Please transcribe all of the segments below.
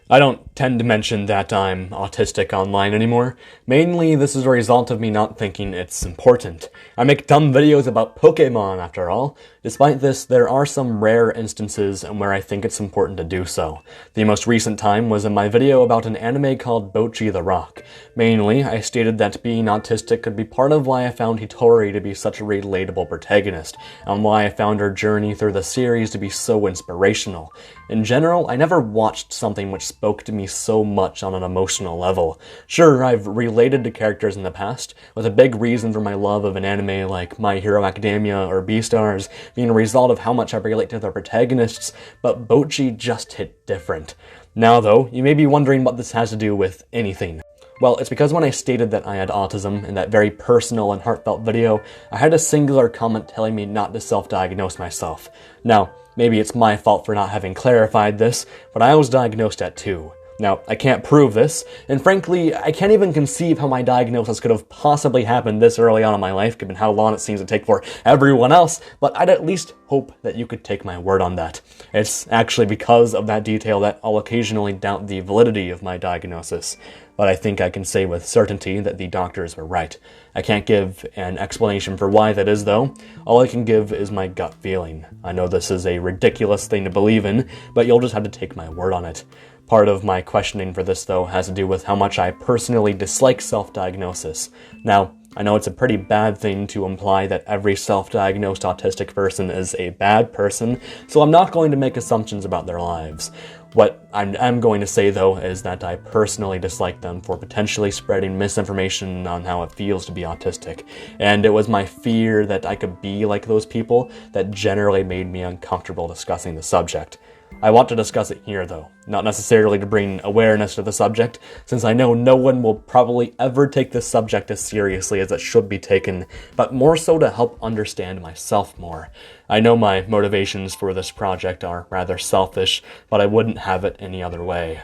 I don't tend to mention that I'm autistic online anymore. Mainly, this is a result of me not thinking it's important. I make dumb videos about Pokemon, after all. Despite this, there are some rare instances where I think it's important to do so. The most recent time was in my video about an anime called Bocchi the Rock. Mainly, I stated that being autistic could be part of why I found Hitori to be such a relatable protagonist, and why I found her journey through the series to be so inspirational. In general, I never watched something which spoke to me so much on an emotional level. Sure, I've related to characters in the past, with a big reason for my love of an anime like My Hero Academia or Beastars being a result of how much I relate to their protagonists, but Bocchi just hit different. Now though, you may be wondering what this has to do with anything. Well, it's because when I stated that I had autism in that very personal and heartfelt video, I had a singular comment telling me not to self-diagnose myself. Now, maybe it's my fault for not having clarified this, but I was diagnosed at 2. Now, I can't prove this, and frankly, I can't even conceive how my diagnosis could have possibly happened this early on in my life, given how long it seems to take for everyone else, but I'd at least hope that you could take my word on that. It's actually because of that detail that I'll occasionally doubt the validity of my diagnosis, but I think I can say with certainty that the doctors were right. I can't give an explanation for why that is, though. All I can give is my gut feeling. I know this is a ridiculous thing to believe in, but you'll just have to take my word on it. Part of my questioning for this, though, has to do with how much I personally dislike self-diagnosis. Now, I know it's a pretty bad thing to imply that every self-diagnosed autistic person is a bad person, so I'm not going to make assumptions about their lives. What I'm going to say, though, is that I personally dislike them for potentially spreading misinformation on how it feels to be autistic, and it was my fear that I could be like those people that generally made me uncomfortable discussing the subject. I want to discuss it here, though, not necessarily to bring awareness to the subject, since I know no one will probably ever take this subject as seriously as it should be taken, but more so to help understand myself more. I know my motivations for this project are rather selfish, but I wouldn't have it any other way.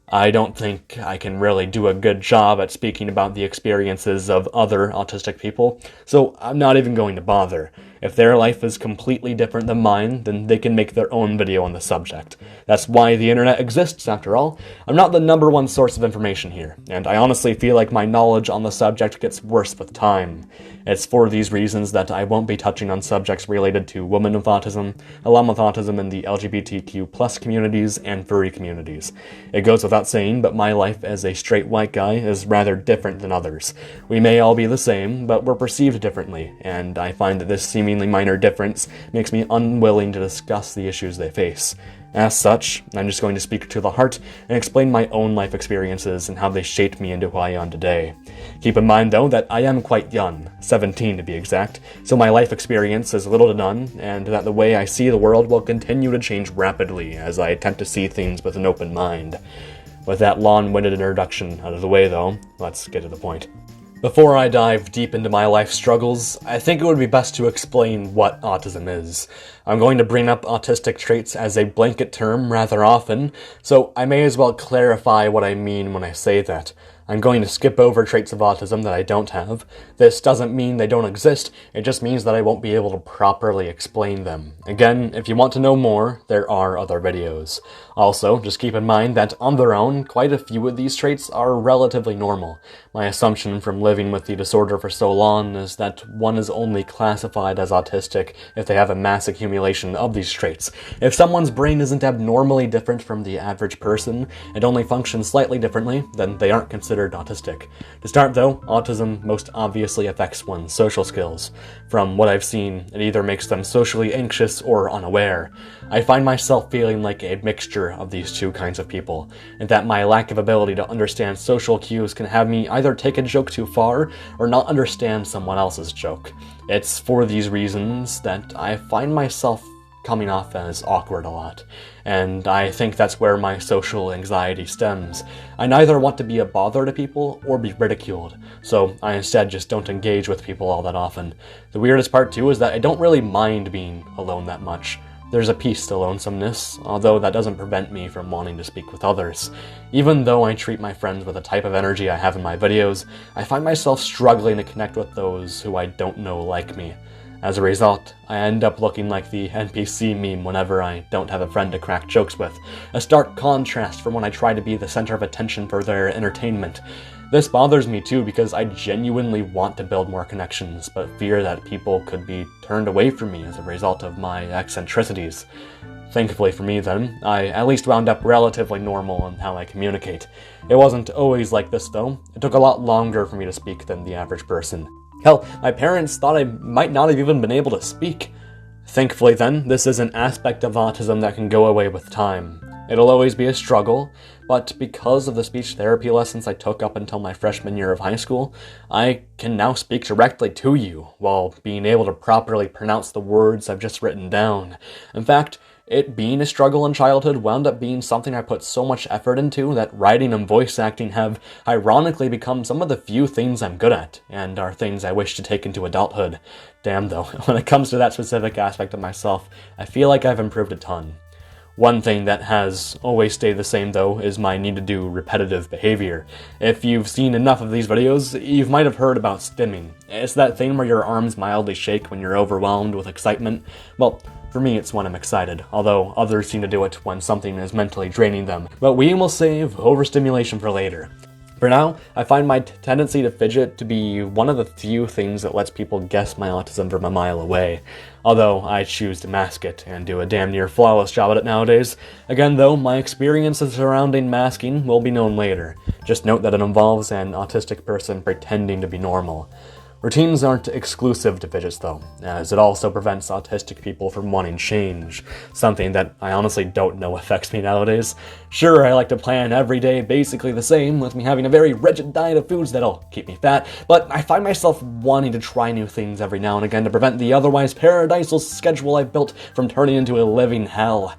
I don't think I can really do a good job at speaking about the experiences of other autistic people, so I'm not even going to bother. If their life is completely different than mine, then they can make their own video on the subject. That's why the internet exists, after all. I'm not the #1 source of information here, and I honestly feel like my knowledge on the subject gets worse with time. It's for these reasons that I won't be touching on subjects related to women with autism, along with autism in the LGBTQ+ communities and furry communities. It goes without saying, but my life as a straight white guy is rather different than others. We may all be the same, but we're perceived differently, and I find that this seemingly minor difference makes me unwilling to discuss the issues they face. As such, I'm just going to speak to the heart and explain my own life experiences and how they shaped me into who I am today. Keep in mind, though, that I am quite young, 17 to be exact, so my life experience is little to none, and that the way I see the world will continue to change rapidly as I attempt to see things with an open mind. With that long-winded introduction out of the way, though, let's get to the point. Before I dive deep into my life struggles, I think it would be best to explain what autism is. I'm going to bring up autistic traits as a blanket term rather often, so I may as well clarify what I mean when I say that. I'm going to skip over traits of autism that I don't have. This doesn't mean they don't exist, it just means that I won't be able to properly explain them. Again, if you want to know more, there are other videos. Also, just keep in mind that on their own, quite a few of these traits are relatively normal. My assumption from living with the disorder for so long is that one is only classified as autistic if they have a mass accumulation of these traits. If someone's brain isn't abnormally different from the average person, and only functions slightly differently, then they aren't considered autistic. To start though, autism most obviously affects one's social skills. From what I've seen, it either makes them socially anxious or unaware. I find myself feeling like a mixture of these two kinds of people, and that my lack of ability to understand social cues can have me either take a joke too far or not understand someone else's joke. It's for these reasons that I find myself coming off as awkward a lot, and I think that's where my social anxiety stems. I neither want to be a bother to people or be ridiculed, so I instead just don't engage with people all that often. The weirdest part too is that I don't really mind being alone that much. There's a peace to lonesomeness, although that doesn't prevent me from wanting to speak with others. Even though I treat my friends with the type of energy I have in my videos, I find myself struggling to connect with those who I don't know like me. As a result, I end up looking like the NPC meme whenever I don't have a friend to crack jokes with, a stark contrast from when I try to be the center of attention for their entertainment. This bothers me too because I genuinely want to build more connections, but fear that people could be turned away from me as a result of my eccentricities. Thankfully for me then, I at least wound up relatively normal in how I communicate. It wasn't always like this though. It took a lot longer for me to speak than the average person. Hell, my parents thought I might not have even been able to speak. Thankfully then, this is an aspect of autism that can go away with time. It'll always be a struggle, but because of the speech therapy lessons I took up until my freshman year of high school, I can now speak directly to you, while being able to properly pronounce the words I've just written down. In fact, it being a struggle in childhood wound up being something I put so much effort into that writing and voice acting have ironically become some of the few things I'm good at, and are things I wish to take into adulthood. Damn though, when it comes to that specific aspect of myself, I feel like I've improved a ton. One thing that has always stayed the same though is my need to do repetitive behavior. If you've seen enough of these videos, you might have heard about stimming. It's that thing where your arms mildly shake when you're overwhelmed with excitement. Well, for me it's when I'm excited, although others seem to do it when something is mentally draining them. But we will save overstimulation for later. For now, I find my tendency to fidget to be one of the few things that lets people guess my autism from a mile away, although I choose to mask it and do a damn near flawless job at it nowadays. Again though, my experiences surrounding masking will be known later. Just note that it involves an autistic person pretending to be normal. Routines aren't exclusive to fidgets though, as it also prevents autistic people from wanting change, something that I honestly don't know affects me nowadays. Sure, I like to plan every day basically the same, with me having a very rigid diet of foods that'll keep me fat, but I find myself wanting to try new things every now and again to prevent the otherwise paradisal schedule I've built from turning into a living hell.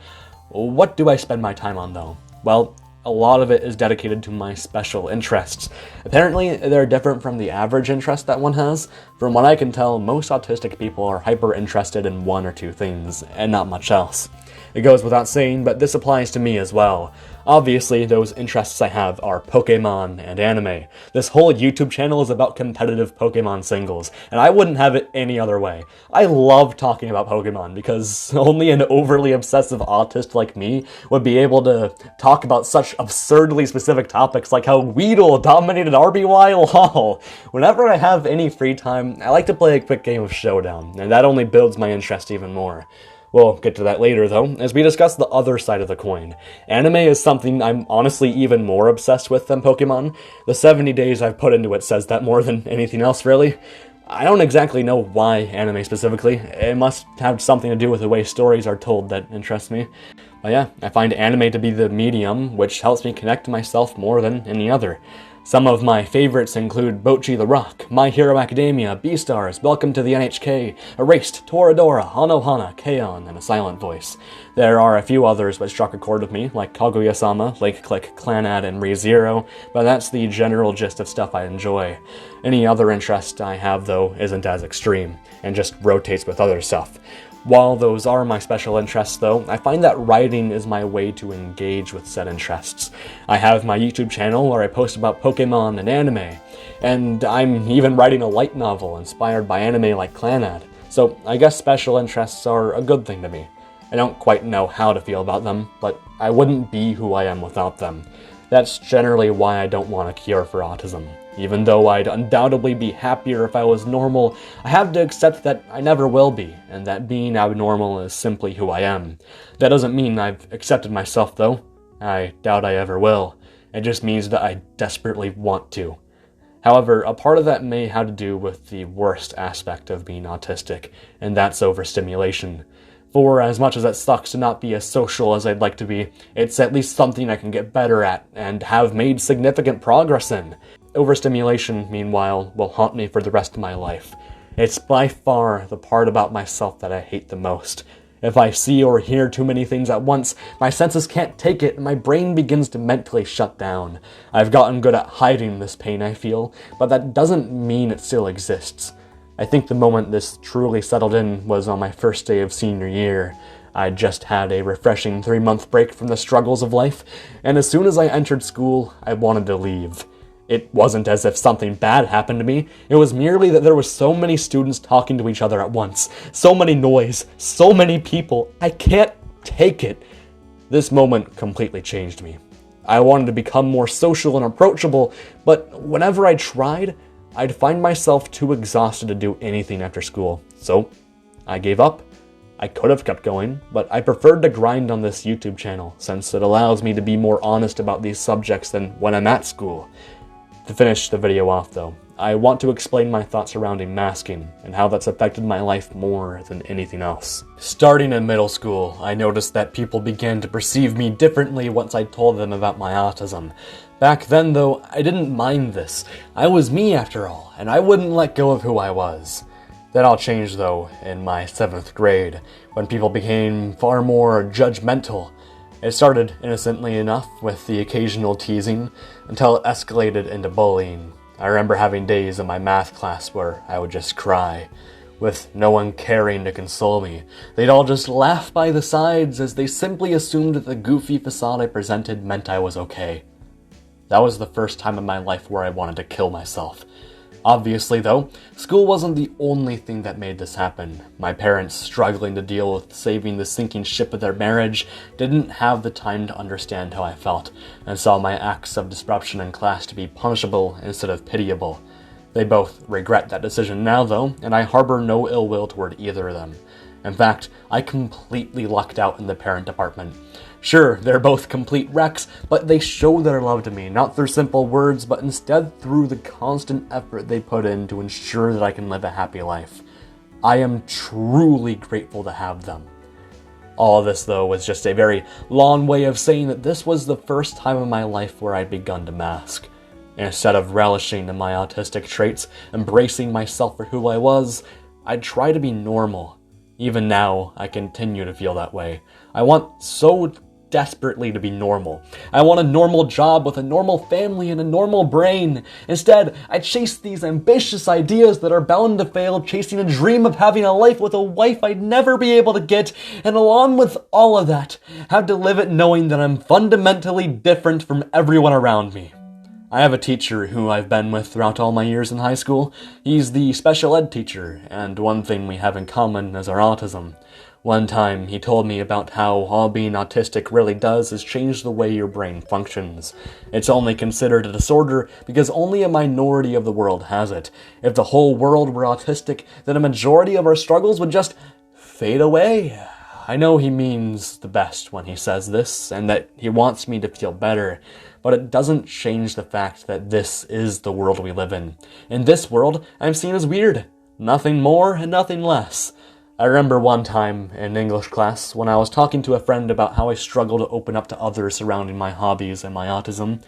What do I spend my time on though? Well, a lot of it is dedicated to my special interests. Apparently, they're different from the average interest that one has. From what I can tell, most autistic people are hyper interested in one or two things, and not much else. It goes without saying, but this applies to me as well. Obviously, those interests I have are Pokemon and anime. This whole YouTube channel is about competitive Pokemon singles, and I wouldn't have it any other way. I love talking about Pokemon because only an overly obsessive autist like me would be able to talk about such absurdly specific topics like how Weedle dominated RBY LOL. Whenever I have any free time, I like to play a quick game of Showdown, and that only builds my interest even more. We'll get to that later, though, as we discuss the other side of the coin. Anime is something I'm honestly even more obsessed with than Pokemon. The 70 days I've put into it says that more than anything else, really. I don't exactly know why anime specifically. It must have something to do with the way stories are told that interests me. But yeah, I find anime to be the medium which helps me connect to myself more than any other. Some of my favorites include Bocchi the Rock, My Hero Academia, Beastars, Welcome to the NHK, Erased, Toradora, Anohana, K-On!, and A Silent Voice. There are a few others which struck a chord with me, like Kaguya-sama, Lake Click, Clanad, and ReZero, but that's the general gist of stuff I enjoy. Any other interest I have, though, isn't as extreme, and just rotates with other stuff. While those are my special interests, though, I find that writing is my way to engage with said interests. I have my YouTube channel where I post about Pokemon and anime, and I'm even writing a light novel inspired by anime like Clanad, so I guess special interests are a good thing to me. I don't quite know how to feel about them, but I wouldn't be who I am without them. That's generally why I don't want a cure for autism. Even though I'd undoubtedly be happier if I was normal, I have to accept that I never will be, and that being abnormal is simply who I am. That doesn't mean I've accepted myself, though. I doubt I ever will. It just means that I desperately want to. However, a part of that may have to do with the worst aspect of being autistic, and that's overstimulation. For as much as it sucks to not be as social as I'd like to be, it's at least something I can get better at, and have made significant progress in. Overstimulation, meanwhile, will haunt me for the rest of my life. It's by far the part about myself that I hate the most. If I see or hear too many things at once, my senses can't take it and my brain begins to mentally shut down. I've gotten good at hiding this pain I feel, but that doesn't mean it still exists. I think the moment this truly settled in was on my first day of senior year. I'd just had a refreshing 3-month break from the struggles of life, and as soon as I entered school, I wanted to leave. It wasn't as if something bad happened to me. It was merely that there were so many students talking to each other at once. So many noise. So many people. I can't take it. This moment completely changed me. I wanted to become more social and approachable, but whenever I tried, I'd find myself too exhausted to do anything after school. So, I gave up. I could have kept going, but I preferred to grind on this YouTube channel, since it allows me to be more honest about these subjects than when I'm at school. To finish the video off though, I want to explain my thoughts surrounding masking and how that's affected my life more than anything else. Starting in middle school, I noticed that people began to perceive me differently once I told them about my autism. Back then though, I didn't mind this. I was me after all, and I wouldn't let go of who I was. That all changed though in my 7th grade, when people became far more judgmental. It started innocently enough with the occasional teasing until it escalated into bullying. I remember having days in my math class where I would just cry, with no one caring to console me. They'd all just laugh by the sides as they simply assumed that the goofy facade I presented meant I was okay. That was the first time in my life where I wanted to kill myself. Obviously though, school wasn't the only thing that made this happen. My parents, struggling to deal with saving the sinking ship of their marriage, didn't have the time to understand how I felt, and saw my acts of disruption in class to be punishable instead of pitiable. They both regret that decision now though, and I harbor no ill will toward either of them. In fact, I completely lucked out in the parent department. Sure, they're both complete wrecks, but they show their love to me, not through simple words, but instead through the constant effort they put in to ensure that I can live a happy life. I am truly grateful to have them. All of this, though, was just a very long way of saying that this was the first time in my life where I'd begun to mask. Instead of relishing in my autistic traits, embracing myself for who I was, I'd try to be normal. Even now, I continue to feel that way. I want so desperately to be normal. I want a normal job with a normal family and a normal brain. Instead, I chase these ambitious ideas that are bound to fail, chasing a dream of having a life with a wife I'd never be able to get, and along with all of that, have to live it knowing that I'm fundamentally different from everyone around me. I have a teacher who I've been with throughout all my years in high school. He's the special ed teacher, and one thing we have in common is our autism. One time, he told me about how all being autistic really does is change the way your brain functions. It's only considered a disorder because only a minority of the world has it. If the whole world were autistic, then a majority of our struggles would just fade away. I know he means the best when he says this, and that he wants me to feel better, but it doesn't change the fact that this is the world we live in. In this world, I'm seen as weird. Nothing more and nothing less. I remember one time in English class when I was talking to a friend about how I struggle to open up to others surrounding my hobbies and my autism.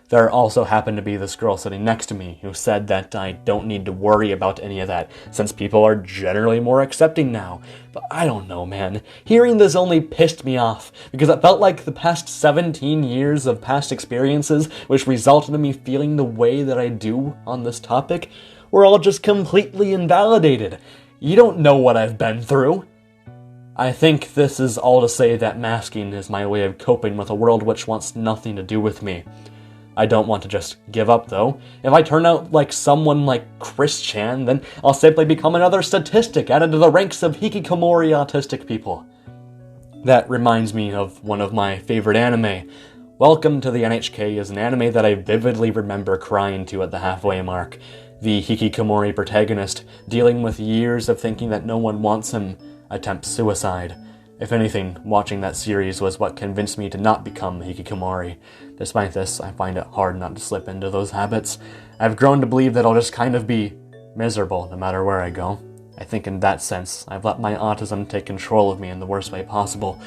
There also happened to be this girl sitting next to me who said that I don't need to worry about any of that since people are generally more accepting now. But I don't know, man. Hearing this only pissed me off because it felt like the past 17 years of past experiences, which resulted in me feeling the way that I do on this topic, were all just completely invalidated. You don't know what I've been through. I think this is all to say that masking is my way of coping with a world which wants nothing to do with me. I don't want to just give up though. If I turn out like someone like Chris Chan, then I'll simply become another statistic added to the ranks of hikikomori autistic people. That reminds me of one of my favorite anime. Welcome to the NHK is an anime that I vividly remember crying to at the halfway mark. The hikikomori protagonist, dealing with years of thinking that no one wants him, attempts suicide. If anything, watching that series was what convinced me to not become hikikomori. Despite this, I find it hard not to slip into those habits. I've grown to believe that I'll just kind of be miserable no matter where I go. I think in that sense, I've let my autism take control of me in the worst way possible.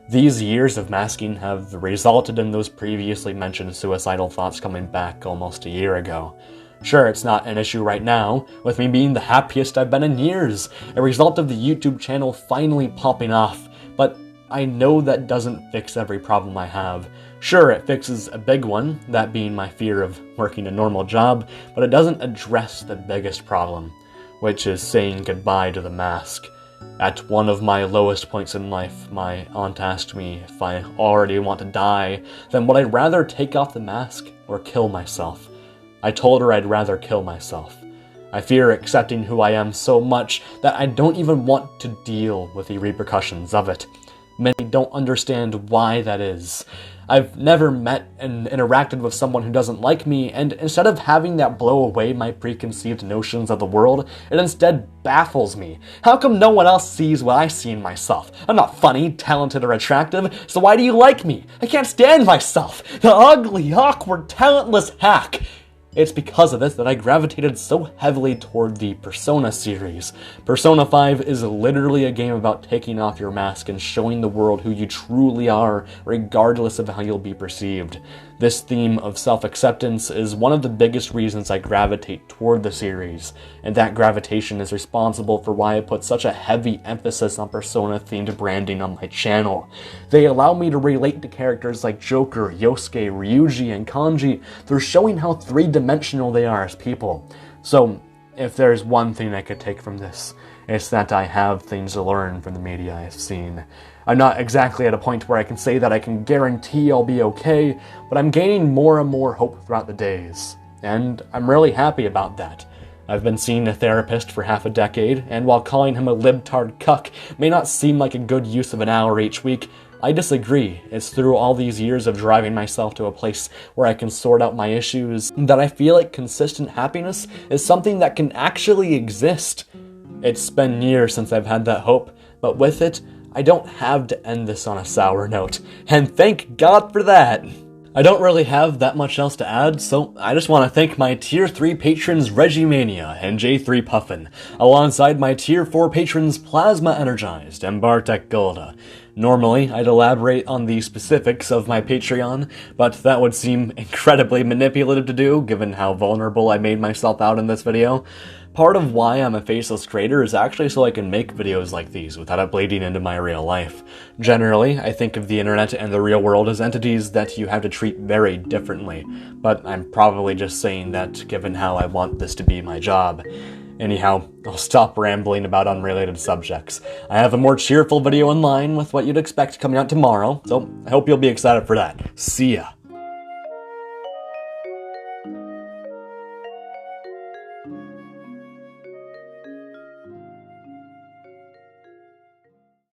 These years of masking have resulted in those previously mentioned suicidal thoughts coming back almost a year ago. Sure, it's not an issue right now, with me being the happiest I've been in years, a result of the YouTube channel finally popping off, but I know that doesn't fix every problem I have. Sure, it fixes a big one, that being my fear of working a normal job, but it doesn't address the biggest problem, which is saying goodbye to the mask. At one of my lowest points in life, my aunt asked me if I already want to die, then would I rather take off the mask or kill myself? I told her I'd rather kill myself. I fear accepting who I am so much that I don't even want to deal with the repercussions of it. Many don't understand why that is. I've never met and interacted with someone who doesn't like me, and instead of having that blow away my preconceived notions of the world, it instead baffles me. How come no one else sees what I see in myself? I'm not funny, talented, or attractive, so why do you like me? I can't stand myself! The ugly, awkward, talentless hack! It's because of this that I gravitated so heavily toward the Persona series. Persona 5 is literally a game about taking off your mask and showing the world who you truly are, regardless of how you'll be perceived. This theme of self-acceptance is one of the biggest reasons I gravitate toward the series, and that gravitation is responsible for why I put such a heavy emphasis on Persona-themed branding on my channel. They allow me to relate to characters like Joker, Yosuke, Ryuji, and Kanji through showing how three-dimensional they are as people. So, if there's one thing I could take from this, it's that I have things to learn from the media I've seen. I'm not exactly at a point where I can say that I can guarantee I'll be okay, but I'm gaining more and more hope throughout the days. And I'm really happy about that. I've been seeing a therapist for half a decade, and while calling him a libtard cuck may not seem like a good use of an hour each week, I disagree. It's through all these years of driving myself to a place where I can sort out my issues that I feel like consistent happiness is something that can actually exist. It's been years since I've had that hope, but with it, I don't have to end this on a sour note, and thank God for that! I don't really have that much else to add, so I just want to thank my Tier 3 patrons Regimania and J3 Puffin, alongside my Tier 4 patrons Plasma Energized and Bartek Golda. Normally, I'd elaborate on the specifics of my Patreon, but that would seem incredibly manipulative to do, given how vulnerable I made myself out in this video. Part of why I'm a faceless creator is actually so I can make videos like these without it bleeding into my real life. Generally, I think of the internet and the real world as entities that you have to treat very differently, but I'm probably just saying that given how I want this to be my job. Anyhow, I'll stop rambling about unrelated subjects. I have a more cheerful video in line with what you'd expect coming out tomorrow, so I hope you'll be excited for that. See ya!